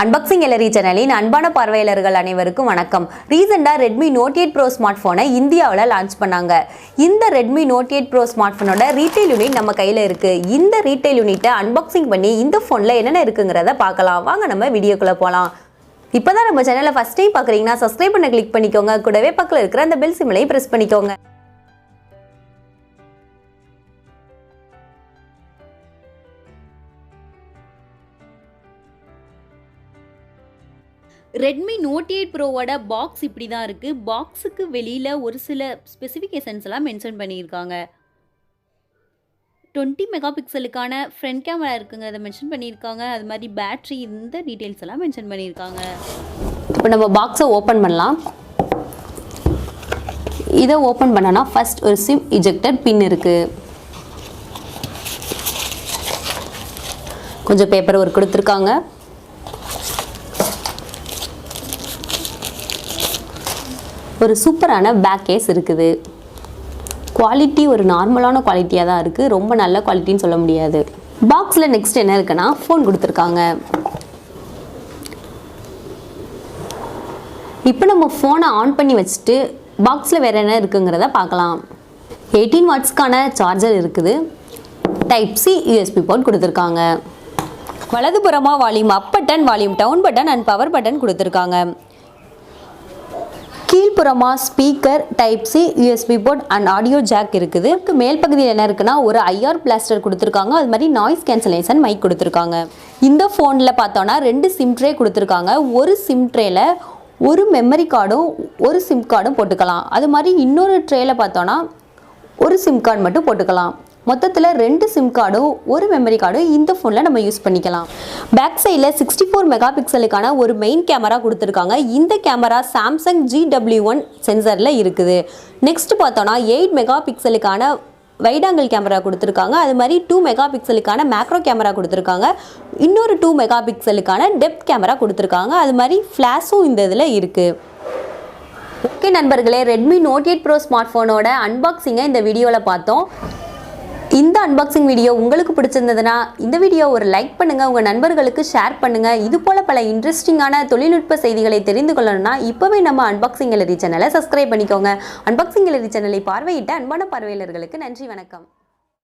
Unboxing gallery சேனலின் அன்பான பார்வையாளர்கள் அனைவருக்கும் வணக்கம். ரீசெண்டா Redmi Note 8 Pro ஸ்மார்ட் போனை இந்தியாவில் லான்ச் பண்ணாங்க. இந்த Redmi Note 8 Pro ஸ்மார்ட் போனோட ரீட்டைல் யூனிட் நம்ம கையில இருக்கு. இந்த ரீட்டைல் யூனிட்டை அன்பாக்சிங் பண்ணி இந்த போன்ல என்னென்ன இருக்குங்கிறத பார்க்கலாம். வாங்க நம்ம வீடியோக்குள்ள போலாம். இப்பதான் நம்ம சேனலை ஃபர்ஸ்ட் டைம் பார்க்குறீங்கன்னா சப்ஸ்கிரைப் பண்ண கிளிக் பண்ணிக்கோங்க. கூடவே பக்கத்தில் இருக்கிற அந்த பெல் சிம்பலையும் பிரஸ் பண்ணிக்கோங்க. Redmi Note 8 Proவோட பாக்ஸ் இப்படி தான் இருக்குது. பாக்ஸுக்கு வெளியில் ஒரு சில ஸ்பெசிஃபிகேஷன்ஸ் எல்லாம் மென்ஷன் பண்ணியிருக்காங்க. 20 மெகா பிக்சலுக்கான ஃப்ரண்ட் கேமரா இருக்குங்கிறத மென்ஷன் பண்ணியிருக்காங்க. அது மாதிரி பேட்ரி இந்த டீட்டெயில்ஸ் எல்லாம் மென்ஷன் பண்ணியிருக்காங்க. இப்போ நம்ம பாக்ஸை ஓப்பன் பண்ணலாம். இதை ஓப்பன் பண்ணனா ஃபர்ஸ்ட் ஒரு சிம் இஜெக்டர் பின் இருக்குது. கொஞ்சம் பேப்பர் ஒர்க் கொடுத்துருக்காங்க. ஒரு சூப்பரான பேக் கேஸ் இருக்குது. குவாலிட்டி ஒரு நார்மலான குவாலிட்டியாக தான் இருக்குது. ரொம்ப நல்ல குவாலிட்டின்னு சொல்ல முடியாது. பாக்ஸில் நெக்ஸ்ட் என்ன இருக்குன்னா ஃபோன் கொடுத்துருக்காங்க. இப்போ நம்ம ஃபோனை ஆன் பண்ணி வச்சுட்டு பாக்ஸில் வேறு என்ன இருக்குங்கிறத பார்க்கலாம். 18 வாட்ஸ்க்கான சார்ஜர் இருக்குது. டைப் சி யூஎஸ்பி போர்ட் கொடுத்துருக்காங்க. வலதுபுறமாக volume up button, volume down button and power button கொடுத்துருக்காங்க. கீழ்ப்புறமா speaker, type C USB port and audio jack இருக்குது. மேல் பகுதியில் என்ன இருக்குன்னா ஒரு ஐஆர் பிளாஸ்டர் கொடுத்துருக்காங்க. அது மாதிரி நாய்ஸ் கேன்சலேஷன் மைக் கொடுத்துருக்காங்க. இந்த ஃபோனில் பார்த்தோன்னா 2 சிம் ட்ரே கொடுத்துருக்காங்க. ஒரு சிம் ட்ரேல ஒரு மெமரி கார்டும் ஒரு சிம் கார்டும் போட்டுக்கலாம். அது மாதிரி இன்னொரு ட்ரேல பார்த்தோன்னா ஒரு சிம் கார்டு மட்டும் போட்டுக்கலாம். மொத்தத்தில் 2 சிம் கார்டும் ஒரு மெமரி கார்டும் இந்த ஃபோனில் நம்ம யூஸ் பண்ணிக்கலாம். பேக் சைடில் 64 மெகா பிக்சலுக்கான ஒரு மெயின் கேமரா கொடுத்துருக்காங்க. இந்த கேமரா சாம்சங் GW1 சென்சரில் இருக்குது. நெக்ஸ்ட் பார்த்தோன்னா 8 மெகா பிக்சலுக்கான வைட் ஆங்கிள் கேமரா கொடுத்துருக்காங்க. அது மாதிரி 2 மெகா பிக்சலுக்கான மேக்ரோ கேமரா கொடுத்துருக்காங்க. இன்னொரு 2 மெகா பிக்சலுக்கான டெப்த் கேமரா கொடுத்துருக்காங்க. அது மாதிரி ஃப்ளாஷும் இந்த இதில் இருக்குது. ஓகே நண்பர்களே, Redmi Note 8 Pro ஸ்மார்ட் ஃபோனோட அன்பாக்சிங்கை இந்த வீடியோவில் பார்த்தோம். இந்த அன்பாக்சிங் வீடியோ உங்களுக்கு பிடிச்சிருந்ததுன்னா இந்த வீடியோ ஒரு லைக் பண்ணுங்கள், உங்கள் நண்பர்களுக்கு ஷேர் பண்ணுங்கள். இது போல் பல இன்ட்ரெஸ்டிங்கான தொழில்நுட்ப செய்திகளை தெரிந்து கொள்ளணும்னா இப்போவே நம்ம அன்பாக்சிங் கேலரி சேனலை சப்ஸ்கிரைப் பண்ணிக்கோங்க. அன்பாக்சிங் கேலரி சேனலை பார்வையிட்ட அன்பான பார்வையாளர்களுக்கு நன்றி, வணக்கம்.